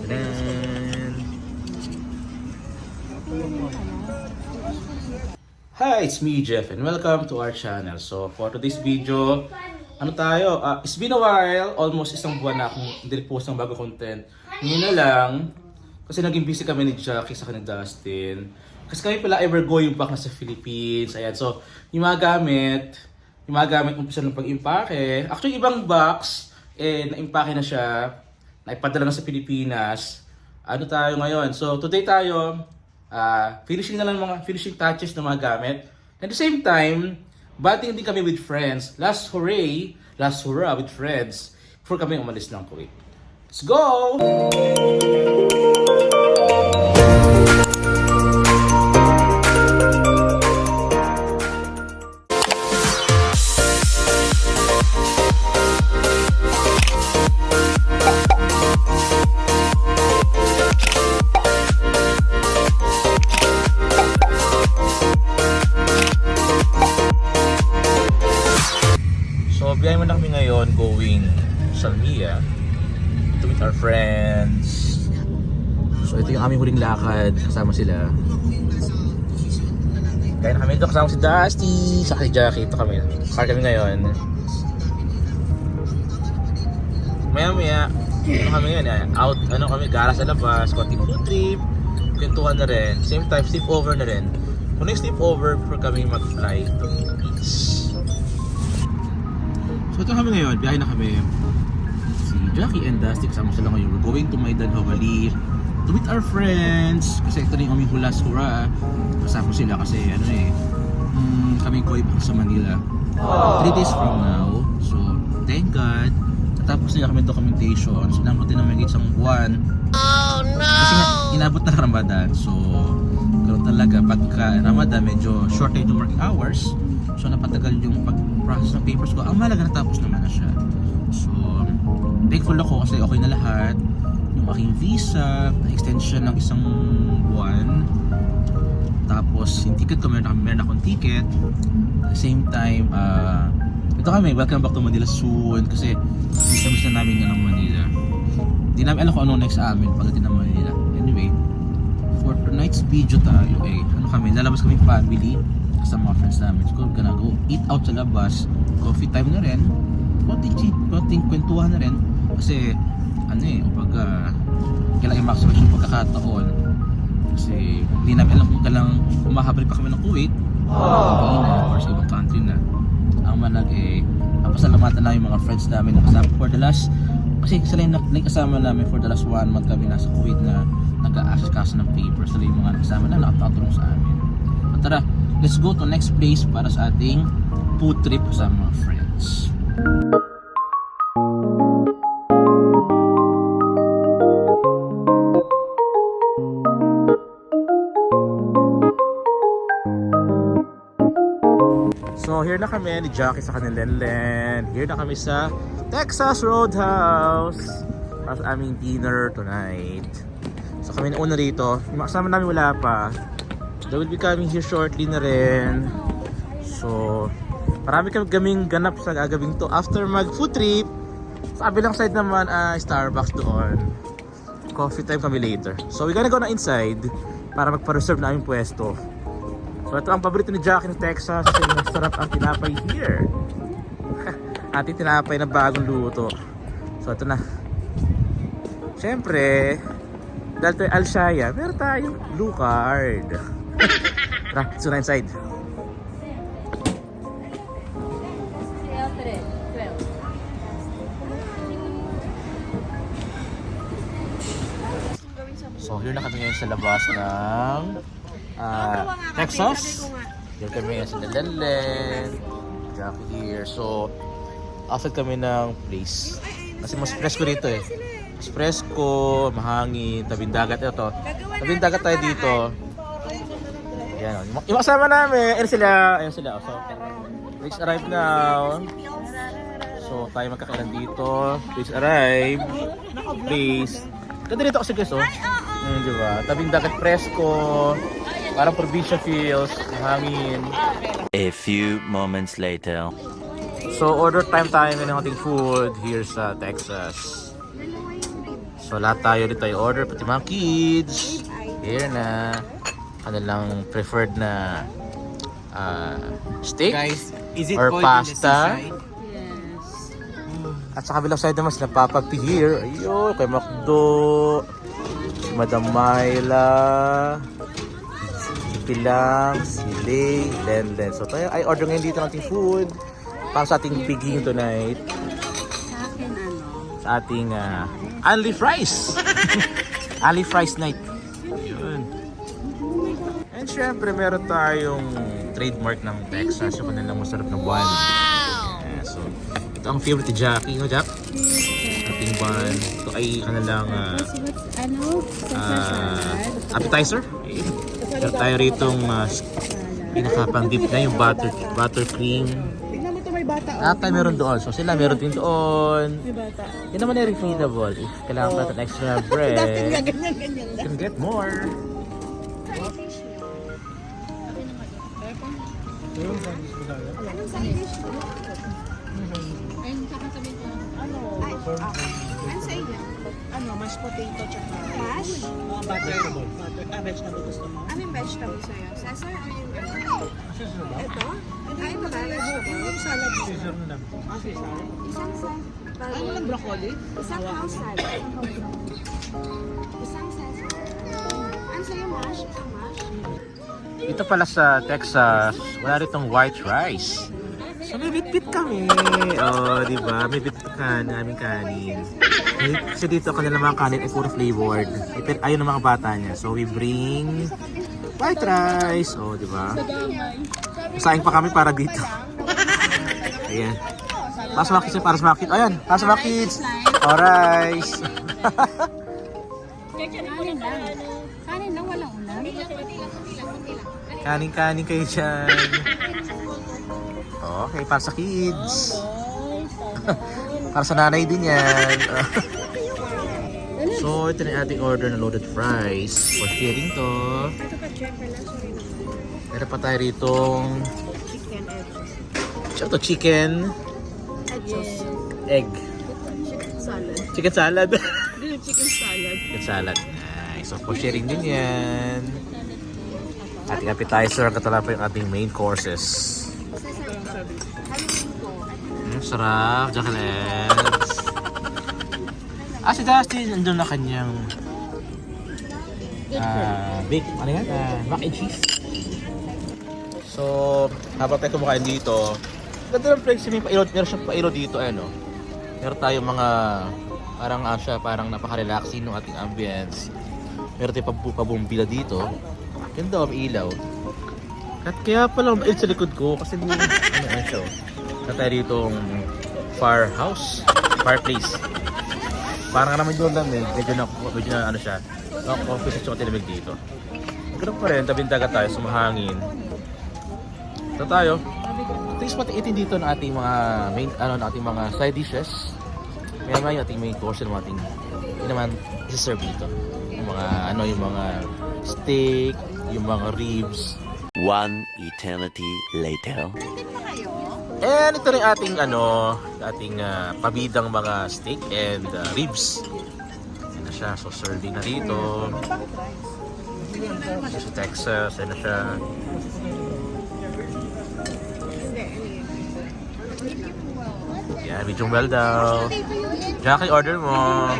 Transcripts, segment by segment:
And... Hi, it's me Jeff and welcome to our channel. So for today's video, ano tayo? It's been a while, almost isang buwan na akong hindi post ng bago content. Ngayon na lang, kasi naging busy kami ni Jackie sa ni Dustin. Kasi kami pala ever going back na sa Philippines. Ayan, so yung mga gamit umpisa ng pag-impake. Actually, ibang box, na-impake na siya, naipadala na sa Pilipinas. Ano tayo ngayon? So today tayo, finishing na lang mga finishing touches ng mga gamit. At the same time, bonding din kami with friends. Last hurrah with friends before kami umalis ng Kuwait. Let's go! Biyahe mo na kami ngayon going sa Mia to meet our friends. So ito yung aming huling lakad, kasama sila. Kaya na kami ito, kasama si Dusty, saka si Jackie. Ito kami, car kami ngayon. Maya kami ngayon, out, kami, gara sa labas, konting food trip, kwentuhan na rin. Same time, sleepover na rin. Kung yung sleepover, before kami mag-fly to Philippines. So ito kami ngayon, biyahe na kami. Si Jackie and Dusty kasama sila ngayon. We're going to Maidan Hawali to meet our friends. Kasi ito na yung aming hulas hurrah. Kasama sila kasi kami ko iba sa Manila 3 days from now. So thank God natapos nila kami documentation. So inabot din namin isang buwan. Oh no! Kasi nga inabot na Ramadan. So ganoon talaga pagka Ramadan medyo short yung working hours. So napatagal yung pag-process ng papers ko. Ang malaga natapos naman na siya. So thankful ako kasi okay na lahat. Yung aking visa, extension ng isang buwan. Tapos yung ticket ko, meron akong ticket. At the same time, ito kami, welcome back to Manila soon. Kasi miss na namin ng Manila. Hindi namin alam kung ano next sa amin pagdating ng Manila. Anyway, for tonight's video tayo lalabas kami family sa mga friends namin. So, gonna go eat out sa labas. Coffee time na rin. Konting kwentuhan na rin. Kasi, kailangan i-maximize yung pagkakataon. Kasi, hindi namin alam kung kailang humahabalik pa kami ng Kuwait. Or sa ibang country na. Ang napasalamatan na yung mga friends namin na kasama for the last, kasi sila yung kasama namin for the last 1 month kami nasa Kuwait na nag-a-assess ng papers. Sila yung mga kasama na nakatulong sa amin. At tara, let's go to next place para sa ating food trip sa mga friends. So here na kami ni Jackie sa Lenlen. Here na kami sa Texas Roadhouse para sa aming dinner tonight. So kami na una rito. Yung kasama namin wala pa. They will be coming here shortly na rin. So, marami kaming ganap sa gagawin to after mag food trip. Sa kabilang side naman ay Starbucks doon. Coffee time kami later. So, we're gonna go na inside para magpa-reserve na aming pwesto. So, ito ang paborito ni Jackie ng Texas kasi masarap ang tinapay here. Ating tinapay na bagong luto. So, ito na. Siyempre, dahil tayo Alshaya, meron tayong blue card. Tara, let's go na inside. So, here na kami ngayon sa labas ng Texas. Here kami ngayon sa Lenlen. Jackie here. So, outside kami ng place. Kasi mas presko dito eh. Mas presko, mahangin, tabing dagat ito. Tabing dagat tayo dito. Ayan, yung kasama namin, ayun sila. So, please arrive now. So, tayo magkakailan dito. Please arrive. Please. Ganda dito kasi guys, diba? Tabing dagat presko. Parang probinsya feels. Hangin. A few moments later. So, order time tayo ng ating food here sa Texas. Dalawa yung rib. So lahat tayo dito ay order, pati mga kids. Here na. Kanilang preferred na steak Guys, is it or cold pasta. in the seaside? Yes. At sa kabilang side naman sila Papa P here. Ayun, kay Macdo. Si Madam Myla. Si Pilang, si Lay, Len. So tayo ay order ngayon dito ng ating food. Para sa ating piging tonight. Sa akin ano? Sa ating Only Fries. Only Fries night. Yun. And syempre meron tayong trademark ng Texas. Yung kanilang masarap na buwan. Yeah, so ito ang favorite ni Jackie. No, Jack? Ating buwan. Ito ay kanilang Ano? appetizer. Meron tayo ritong pinaka-pang-dip na yung buttercream. Tingnan mo ito, may bata. At tayo meron doon. So sila meron din doon. May bata. Yan naman ay refillable. If kailangan pa natin extra bread, Ganyan. you can get more. Ano sa inyo? Ano, mashed potato tsaka Mash? vegetable. Vegetable gusto mo? Anong vegetable sa'yo? Cesar or yung vegetable? Ito? Ay, ito ba vegetable? Yung salad mo. Caesar na lang. Okay, salad. Isang salad. Ano lang broccoli? Isang house salad. Isang Cesar. Ano sa'yo, mash? Isang mash? Dito pala sa Texas, wala ritong white rice. So may bit-bit kami. Oh, di ba? May bit-bit ka na aming kanin. Kasi dito kanila mga kanin ay puro flavored. Ayaw ng mga bata niya. So we bring white rice. Oh, di ba? Masayang pa kami para dito. Ayan. Para sa mga kids, para sa mga kids. Ayan, para sa mga kids. Oh, rice. Kanin lang. Kanin lang, walang ulam. Kanin-kanin kayo dyan. Okay, para sa kids. Para sa nanay din yan. So, ito na yung ating order na loaded fries. For sharing to. Ito pa, check pala. Sorry naman. Meron pa tayo ritong Chicken edges. ito, chicken Edges. egg. Chicken salad. Chicken salad. Chicken salad. Chicken salad. Nice. So, for sharing din yan. Ating appetizer. Katala pa yung ating main courses. Sarap, Jacqueline. Si Dustin, nandun na kanyang bake, ano yan? Mac and cheese. So, habang tayo kumakain dito, ganda ng place, meron siyang pailo dito, ano. Meron tayong mga, parang napaka-relaxing ng ating ambience. Meron tayong pabumbila dito. Ganda, may ilaw. At kaya pala mabait sa likod ko, kasi ano siya. Tayo dito fireplace. Parang naman doon lang medyo na ano siya. Coffee sa chocolate lamig dito. Ganun pa rin, tabing dagat tayo, sumahangin. Ito tayo. Taste pati itin dito ng ating mga main, ating mga side dishes. Kaya naman yung ating main course ng ating naman i-serve dito. Yung mga steak, yung mga ribs. One eternity later. And ito rin ating pabidang mga steak and ribs. Yan na siya. So serving na dito. Sa Texas. Yan na siya. Yan, medium well daw. Jackie, order mo.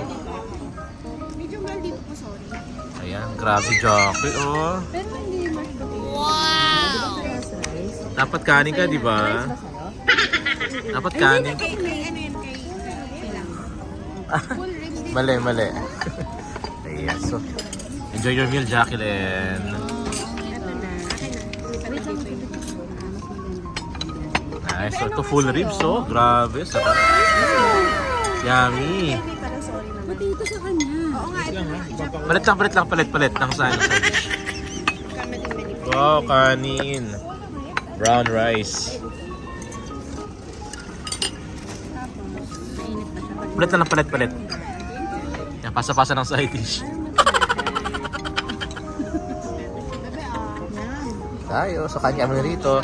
Medyo well dito po, sorry. Ayan, grabe Jackie, oh. Pero hindi mashed potato. Wow! Dapat kanin ka, di ba? Dapat kanin. Kay ano yan, kay Pilang. Full ribs din. Mali. Ayan, so enjoy your meal, Jacqueline. Ito na. Akin na. Wait lang, Nice, so ito full ribs, oh. Grabe, sarap. Yummy. Hindi pala, sorry naman. Potato sa kanya. Oo nga, ito na. Palit ng side. Kami din manipis. Wow, kanin. Brown rice. Palit. Yan, pasa-pasa ng side dish. Tayo, so kanya kami rito.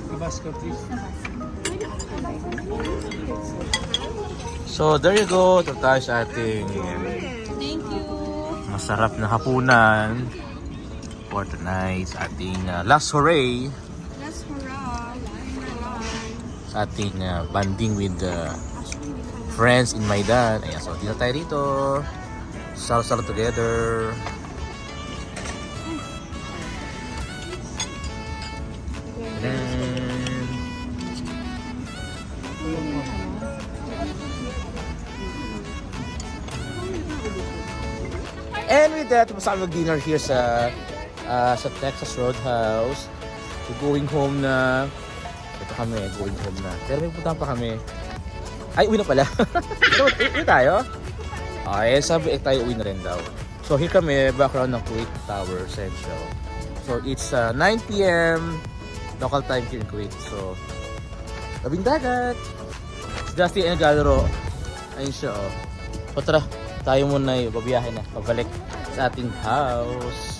Tabasco, please. So, there you go. Ito tayo sa ating Thank you. masarap na hapunan for tonight. Sa ating last hooray. Let's hurrah. Sa ating banding with friends in Maidan. Ayan, so dito tayo dito. Salo-salo together. And with that, masama mag-dinner here sa Texas Roadhouse. So going home na. Ito kami, going home na. Pero may puntahan pa kami. Ay, uwi na pala. Uwi tayo? Okay, sabi tayo uwi na rin daw. So here kami, background ng Kuwait Tower Central. So it's 9 p.m. local time here in Kuwait. So, labing dagat. Si Dusty ay naglalaro. Ayun siya, oh. So tara, tayo muna yung babiyahe na. Pabalik sa ating house.